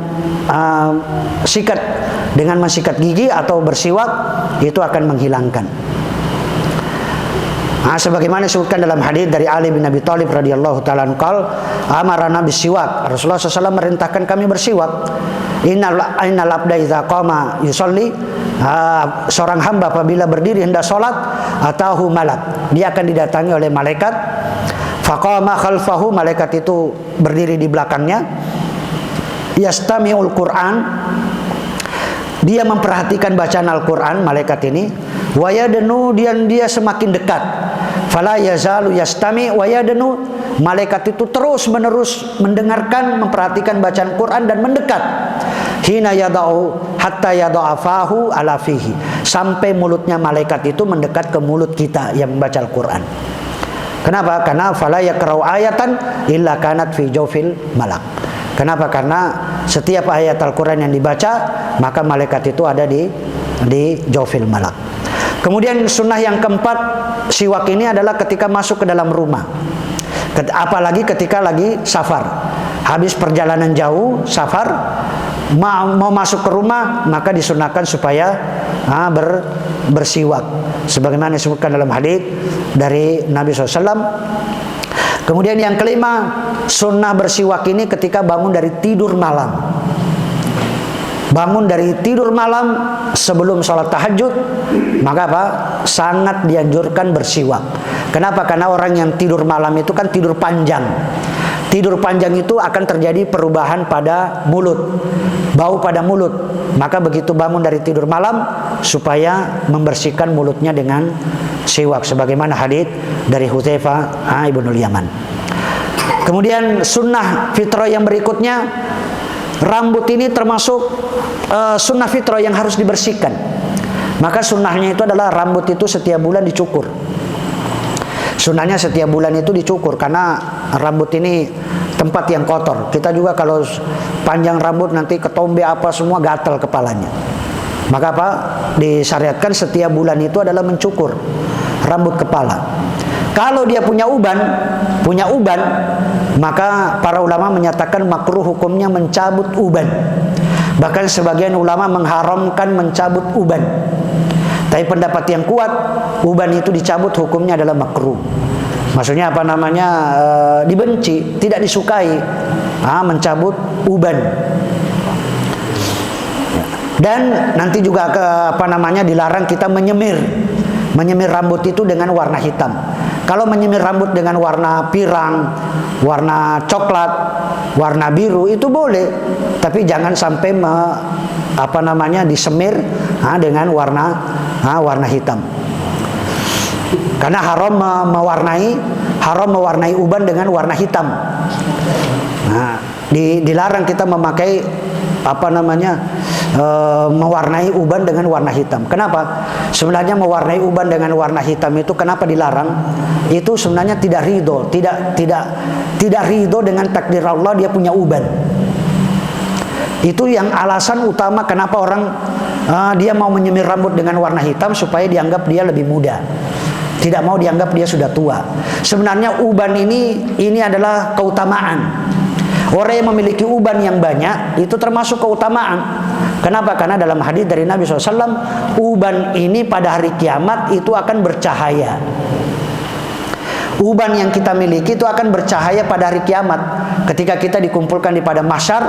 [SPEAKER 1] mensikat gigi atau bersiwak itu akan menghilangkan. Sebagaimana disebutkan dalam hadis dari Ali bin Abi Thalib radhiyallahu taala anhu, amarana bisiwak. Rasulullah SAW merintahkan kami bersiwak. Innal abda idza qama yusolli, seorang hamba apabila berdiri hendak salat, atahu malak, dia akan didatangi oleh malaikat. Faqama khalfahu, malaikat itu berdiri di belakangnya. Yastami'ul Qur'an, dia memperhatikan bacaan Al-Quran, malaikat ini. Wa yadnu, dia semakin dekat. Fala yazalu yastami wa yadnu, malaikat itu terus menerus mendengarkan, memperhatikan bacaan Quran dan mendekat. Hina yada'u hatta yada'afahu ala fihi, sampai mulutnya malaikat itu mendekat ke mulut kita yang membaca Al-Quran. Kenapa? Karena fala yakra'u ayatan illa kanat fi jawfil malak. Kenapa? Karena setiap ayat Al-Quran yang dibaca, maka malaikat itu ada di jawfil malak. Kemudian sunnah yang keempat, siwak ini adalah ketika masuk ke dalam rumah. Apalagi ketika lagi safar. Habis perjalanan jauh, safar, mau masuk ke rumah, maka disunahkan supaya bersiwak. Sebagaimana disebutkan dalam hadis dari Nabi SAW. Kemudian yang kelima, sunnah bersiwak ini ketika bangun dari tidur malam. Bangun dari tidur malam sebelum sholat tahajud, maka apa? Sangat dianjurkan bersiwak. Kenapa? Karena orang yang tidur malam itu kan tidur panjang. Tidur panjang itu akan terjadi perubahan pada mulut, bau pada mulut. Maka begitu bangun dari tidur malam, supaya membersihkan mulutnya dengan siwak. Sebagaimana hadits dari Hudzaifah ibnul Yaman. Kemudian sunnah fitrah yang berikutnya, rambut ini termasuk sunnah fitrah yang harus dibersihkan. Maka sunnahnya itu adalah rambut itu setiap bulan dicukur. Sunnahnya setiap bulan itu dicukur, karena rambut ini tempat yang kotor. Kita juga kalau panjang rambut nanti ketombe apa semua gatal kepalanya. Maka apa? Disyariatkan setiap bulan itu adalah mencukur rambut kepala. Kalau dia punya uban, maka para ulama menyatakan makruh hukumnya mencabut uban. Bahkan sebagian ulama mengharamkan mencabut uban. Tapi pendapat yang kuat, uban itu dicabut hukumnya adalah makruh. Maksudnya apa namanya? Dibenci, tidak disukai. Mencabut uban. Dan nanti juga dilarang kita menyemir rambut itu dengan warna hitam. Kalau menyemir rambut dengan warna pirang, warna coklat, warna biru itu boleh, tapi jangan sampai disemir dengan warna hitam. Karena haram mewarnai uban dengan warna hitam. Dilarang kita memakai mewarnai uban dengan warna hitam. Kenapa? Sebenarnya mewarnai uban dengan warna hitam itu kenapa dilarang? Itu sebenarnya tidak ridho, tidak ridho dengan takdir Allah dia punya uban. Itu yang alasan utama kenapa orang dia mau menyemir rambut dengan warna hitam, supaya dianggap dia lebih muda. Tidak mau dianggap dia sudah tua. Sebenarnya uban ini adalah keutamaan. Orang yang memiliki uban yang banyak itu termasuk keutamaan. Kenapa? Karena dalam hadis dari Nabi SAW, uban ini pada hari kiamat itu akan bercahaya. Uban yang kita miliki itu akan bercahaya pada hari kiamat. Ketika kita dikumpulkan di padang mahsyar,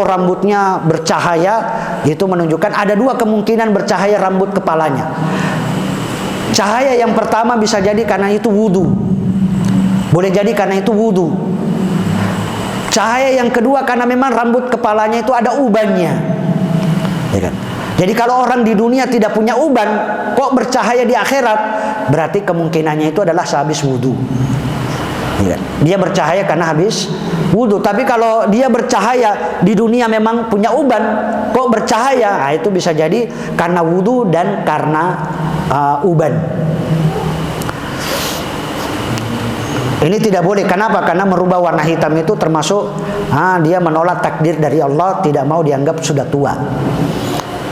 [SPEAKER 1] rambutnya bercahaya. Itu menunjukkan ada dua kemungkinan bercahaya rambut kepalanya. Cahaya yang pertama bisa jadi karena itu wudu. Boleh jadi karena itu wudu. Cahaya yang kedua karena memang rambut kepalanya itu ada ubannya. Ya kan? Jadi kalau orang di dunia tidak punya uban, kok bercahaya di akhirat? Berarti kemungkinannya itu adalah sehabis wudu. Ya kan? Dia bercahaya karena habis wudu. Tapi kalau dia bercahaya di dunia memang punya uban, kok bercahaya? Nah, itu bisa jadi karena wudu dan karena uban. Ini tidak boleh. Kenapa? Karena merubah warna hitam itu termasuk dia menolak takdir dari Allah, tidak mau dianggap sudah tua.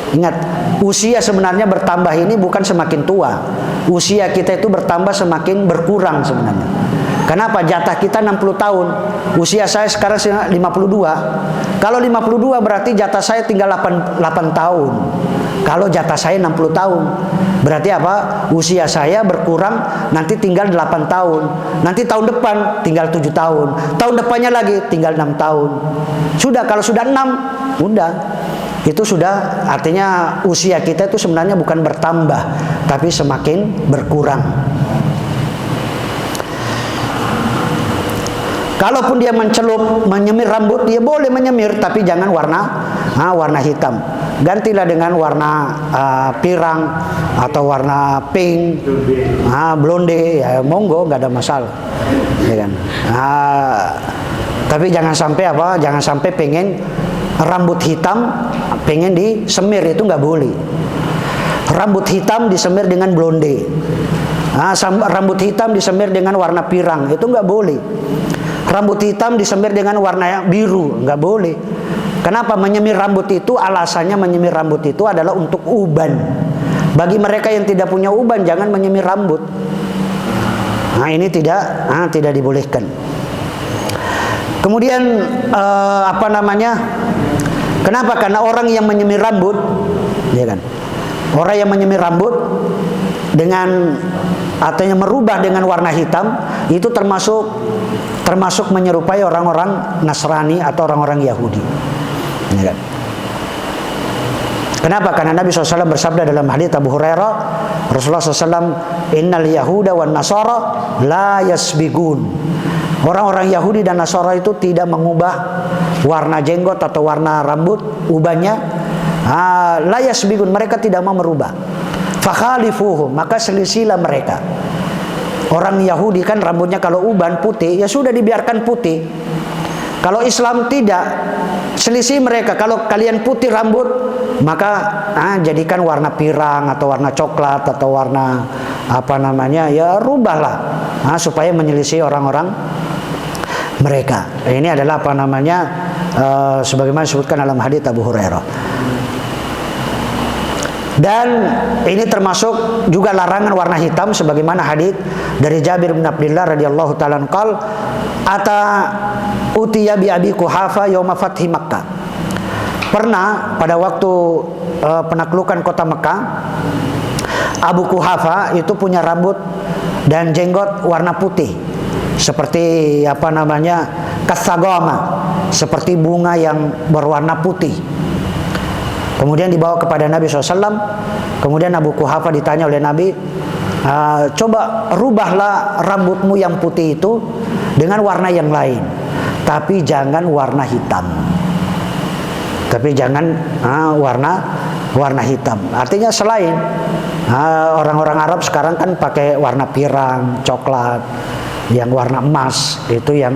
[SPEAKER 1] Ingat, usia sebenarnya bertambah ini bukan semakin tua. Usia kita itu bertambah semakin berkurang sebenarnya. Kenapa? Jatah kita 60 tahun. Usia saya sekarang 52. Kalau 52 berarti jatah saya tinggal 8 tahun. Kalau jatah saya 60 tahun, berarti apa? Usia saya berkurang, nanti tinggal 8 tahun. Nanti tahun depan tinggal 7 tahun. Tahun depannya lagi tinggal 6 tahun. Sudah, kalau sudah 6, udah. Itu sudah, artinya usia kita itu sebenarnya bukan bertambah, tapi semakin berkurang. Kalaupun dia menyemir rambut, dia boleh menyemir, tapi jangan warna hitam. Gantilah dengan warna pirang atau warna pink, blonde, ya monggo, nggak ada masalah, ya kan? Tapi jangan sampai pengen rambut hitam pengen disemir, itu nggak boleh. Rambut hitam disemir dengan blonde, rambut hitam disemir dengan warna pirang, itu nggak boleh. Rambut hitam disemir dengan warna biru, nggak boleh. Kenapa? Menyemir rambut itu, alasannya menyemir rambut itu adalah untuk uban. Bagi mereka yang tidak punya uban, jangan menyemir rambut. Ini tidak dibolehkan. Kemudian kenapa? Karena orang yang menyemir rambut, ya kan? Orang yang menyemir rambut dengan artinya merubah dengan warna hitam, itu termasuk menyerupai orang-orang Nasrani atau orang-orang Yahudi. Ya kan? Kenapa? Karena Nabi SAW bersabda dalam hadits Abu Hurairah, Rasulullah SAW, Innal Yahuda wan Nasara la yasbigun. Orang-orang Yahudi dan Nasara itu tidak mengubah warna jenggot atau warna rambut ubannya. La yasbigun, mereka tidak mau merubah. Fakhalifuhum, maka selisilah mereka. Orang Yahudi kan rambutnya kalau uban putih, ya sudah dibiarkan putih. Kalau Islam tidak, selisih mereka. Kalau kalian putih rambut, maka jadikan warna pirang atau warna coklat atau warna ya rubahlah, supaya menyelisih orang-orang mereka. Ini adalah sebagaimana disebutkan dalam hadits Abu Hurairah. Dan ini termasuk juga larangan warna hitam, sebagaimana hadits dari Jabir bin Abdullah radhiyallahu ta'ala anhu, ata utiya bi Abi Quhafa yauma fathi Makkah. Pernah pada waktu penaklukan kota Mekah, Abu Quhafa itu punya rambut dan jenggot warna putih, seperti kasagoma, seperti bunga yang berwarna putih. Kemudian dibawa kepada Nabi SAW. Kemudian Abu Quhafa ditanya oleh Nabi, coba rubahlah rambutmu yang putih itu dengan warna yang lain, tapi jangan warna hitam. Tapi jangan warna hitam. Artinya selain orang-orang Arab sekarang kan pakai warna pirang, coklat, yang warna emas, itu yang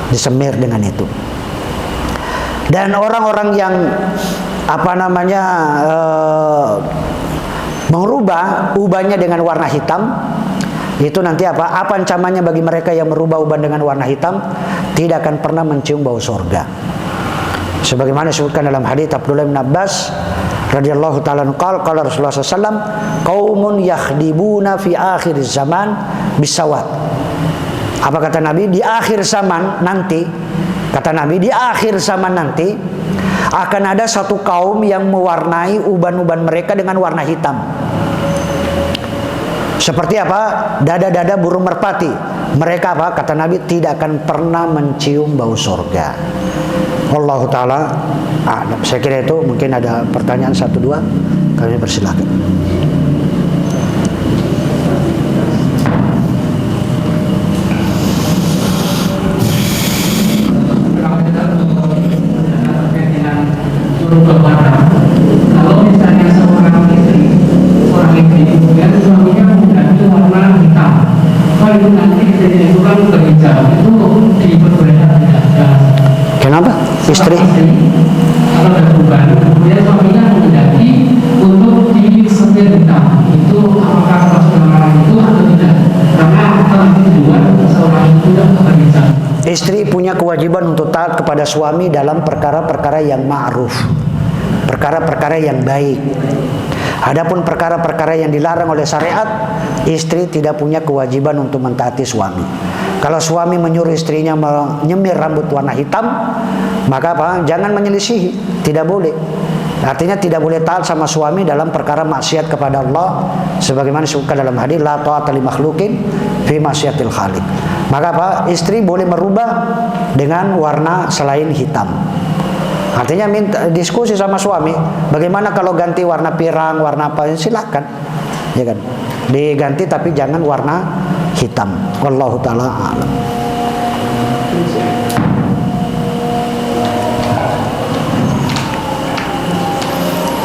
[SPEAKER 1] disemir dengan itu. Dan orang-orang yang mengubah ubahnya dengan warna hitam, itu nanti apa ancamannya bagi mereka yang merubah uban dengan warna hitam? Tidak akan pernah mencium bau surga. Sebagaimana disebutkan dalam hadits Abdullah bin Abbas radhiyallahu ta'ala qala Rasulullah SAW, qaumun yakhdibuna fi akhir zaman bisawat. Apa kata Nabi? Di akhir zaman nanti, kata Nabi, di akhir zaman nanti akan ada satu kaum yang mewarnai uban-uban mereka dengan warna hitam. Seperti apa? Dada-dada burung merpati. Mereka apa? Kata Nabi, tidak akan pernah mencium bau surga. Wallahu ta'ala a'lam. Saya kira itu. Mungkin ada pertanyaan 1-2, kami persilakan.
[SPEAKER 2] Kalau misalnya seorang istri kemudian suaminya mengganti warna hitam, kalau itu nanti istrinya itu kan berhijab, itu diperbolehkan tidak?
[SPEAKER 1] Kenapa? Istri
[SPEAKER 2] kalau ada perubahan, kemudian suaminya mengganti untuk disetir hitam, itu apakah persoalan itu atau tidak? Karena kalau di luar seorang itu tidak berhijab.
[SPEAKER 1] Istri punya kewajiban untuk taat kepada suami dalam perkara-perkara yang ma'ruf, perkara-perkara yang baik. Adapun perkara-perkara yang dilarang oleh syariat, istri tidak punya kewajiban untuk mentaati suami. Kalau suami menyuruh istrinya menyemir rambut warna hitam, maka apa? Jangan menyelisihi, tidak boleh. Artinya tidak boleh taat sama suami dalam perkara maksiat kepada Allah, sebagaimana disebutkan dalam hadis la ta'ata li makhluqin fi maksiatil khaliq. Maka apa? Istri boleh merubah dengan warna selain hitam. Artinya minta diskusi sama suami, bagaimana kalau ganti warna pirang, warna apa, silakan, ya kan? Diganti tapi jangan warna hitam. Wallahu taala a'lam.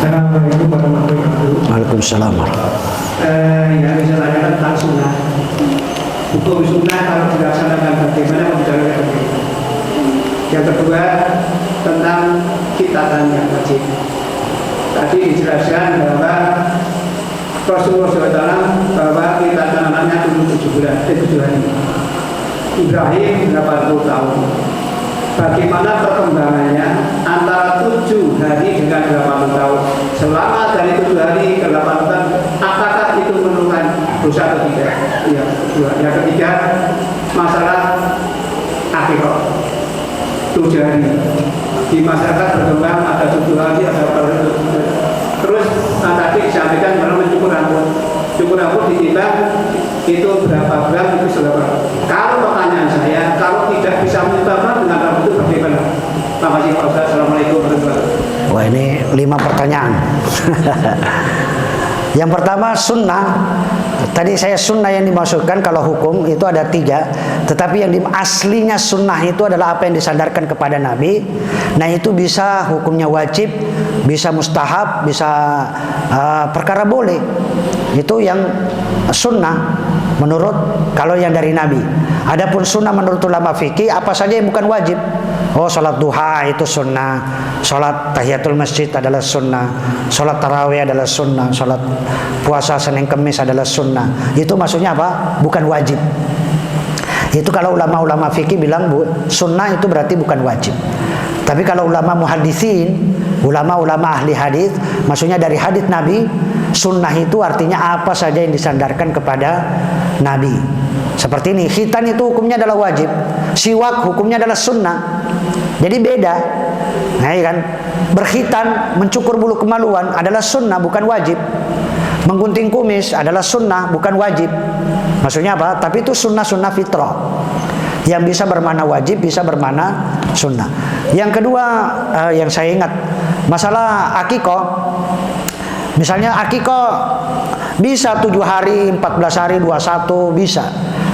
[SPEAKER 3] Assalamualaikum warahmatullahi wabarakatuh.
[SPEAKER 1] Waalaikumsalam.
[SPEAKER 3] Yang bisa tanyakan tentang sunnah. Hukum sunnah kalau dilaksanakan bagaimana menjalankan ini? Yang kedua tentang kitatan yang wajib. Tadi dijelaskan bahwa Rasulullah SAW bahwa kitatan anaknya dulu 7 hari. Ibrahim 80 tahun. Bagaimana perkembangannya antara 7 hari dengan 80 tahun? Selama dari 7 hari ke 80 tahun, apakah itu menurunkan dosa atau tidak? Yang ketiga, masalah akikah 7 hari. Di masyarakat berkembang ada 7 hari, ada terus tadi disampaikan pernah mencukur rambut ditimbang itu berapa gram, itu berapa. Kalau pertanyaan saya, kalau tidak bisa menimbang dengan rambut itu bagaimana? Terima kasih Pak Ustaz. Assalamualaikum warahmatullahi wabarakatuh.
[SPEAKER 1] Wah, ini 5 pertanyaan. Yang pertama sunnah. Tadi saya sunnah yang dimaksudkan kalau hukum itu ada 3. Tetapi yang aslinya sunnah itu adalah apa yang disandarkan kepada Nabi. Nah itu bisa hukumnya wajib, bisa mustahab, bisa perkara boleh. Itu yang sunnah menurut kalau yang dari Nabi. Adapun sunnah menurut ulama fikih apa saja yang bukan wajib. Oh, sholat duha itu sunnah, sholat tahiyatul masjid adalah sunnah, sholat tarawih adalah sunnah, sholat puasa Senin Kemis adalah sunnah. Itu maksudnya apa? Bukan wajib. Itu kalau ulama-ulama fikih bilang sunnah itu berarti bukan wajib. Tapi kalau ulama muhaddisin, ulama-ulama ahli hadis, maksudnya dari hadis Nabi, sunnah itu artinya apa saja yang disandarkan kepada Nabi. Seperti ini, khitan itu hukumnya adalah wajib, siwak hukumnya adalah sunnah. Jadi beda. Nah, ya kan? Berkhitan, mencukur bulu kemaluan adalah sunnah, bukan wajib. Menggunting kumis adalah sunnah, bukan wajib. Maksudnya apa? Tapi itu sunnah-sunnah fitrah. Yang bisa bermakna wajib, bisa bermakna sunnah. Yang kedua, yang saya ingat, masalah akikah. Misalnya akikah bisa 7 hari, 14 hari, 21, bisa.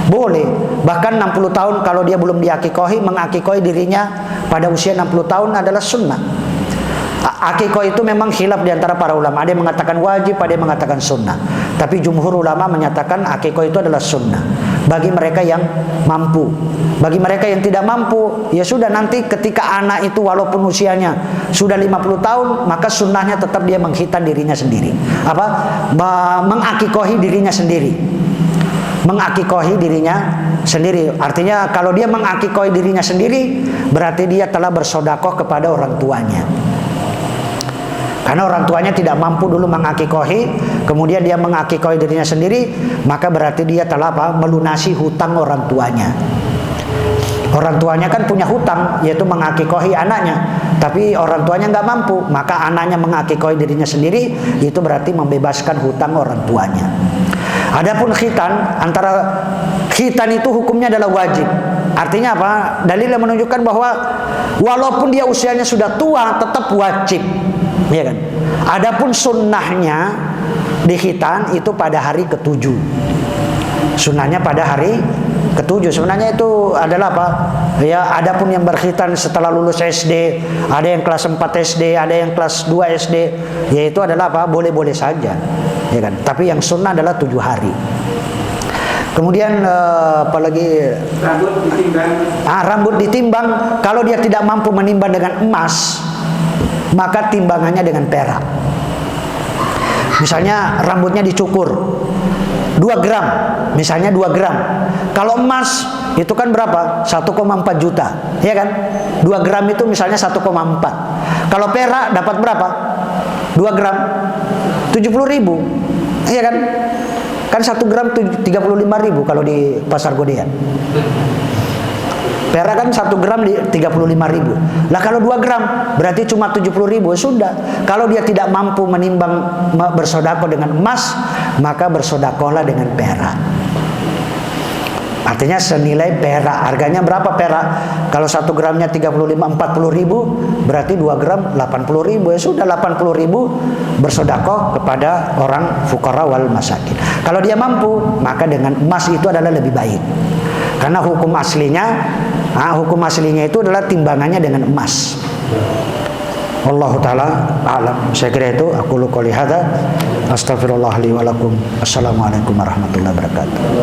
[SPEAKER 1] Boleh. Bahkan 60 tahun kalau dia belum diakikohi, mengakikohi dirinya pada usia 60 tahun adalah sunnah. Akikah itu memang khilaf di antara para ulama. Ada yang mengatakan wajib, ada yang mengatakan sunnah. Tapi jumhur ulama menyatakan akikah itu adalah sunnah. bagi mereka yang mampu. Bagi mereka yang tidak mampu, ya sudah, nanti ketika anak itu walaupun usianya sudah 50 tahun, maka sunnahnya tetap dia menghitan dirinya sendiri. Mengakikohi dirinya sendiri. Mengakikohi dirinya sendiri. Artinya kalau dia mengakikohi dirinya sendiri, berarti dia telah bersodakoh kepada orang tuanya. Karena orang tuanya tidak mampu dulu mengakikohi, kemudian dia mengakikohi dirinya sendiri, maka berarti dia telah melunasi hutang orang tuanya. Orang tuanya kan punya hutang, yaitu mengakikohi anaknya, tapi orang tuanya nggak mampu, maka anaknya mengakikohi dirinya sendiri, itu berarti membebaskan hutang orang tuanya. Adapun khitan, antara khitan itu hukumnya adalah wajib. Artinya apa? Dalil yang menunjukkan bahwa walaupun dia usianya sudah tua, tetap wajib, ya kan? Adapun sunnahnya di khitan itu pada hari ke-7. Sunnahnya pada hari ke-7. Sebenarnya itu adalah apa? Ya, adapun yang berkhitan setelah lulus SD, ada yang kelas 4 SD, ada yang kelas 2 SD, yaitu adalah apa? Boleh-boleh saja, ya kan? Tapi yang sunnah adalah 7 hari. Kemudian apalagi
[SPEAKER 3] Rambut ditimbang.
[SPEAKER 1] Rambut ditimbang. Kalau dia tidak mampu menimbang dengan emas, maka timbangannya dengan perak. Misalnya rambutnya dicukur 2 gram, misalnya 2 gram. Kalau emas itu kan berapa? 1,4 juta, ya kan? 2 gram itu misalnya 1,4. Kalau perak dapat berapa? 2 gram 70.000, iya kan? Kan 1 gram 35.000 kalau di pasar Godean. Perak kan 1 gram di 35.000. Lah kalau 2 gram berarti cuma 70.000, sudah. Kalau dia tidak mampu menimbang bersedekah dengan emas, maka bersedekahlah dengan perak. Artinya senilai perak. Harganya berapa perak? Kalau 1 gramnya 40.000, berarti 2 gram 80.000. Ya sudah, 80.000 bersedekah kepada orang fuqara wal masakin. Kalau dia mampu, maka dengan emas itu adalah lebih baik. Karena hukum aslinya itu adalah timbangannya dengan emas. Wallahu taala a'lam. Saya kira itu. Aku qouli hadza, astaghfirullah li wa lakum. Assalamualaikum warahmatullahi wabarakatuh.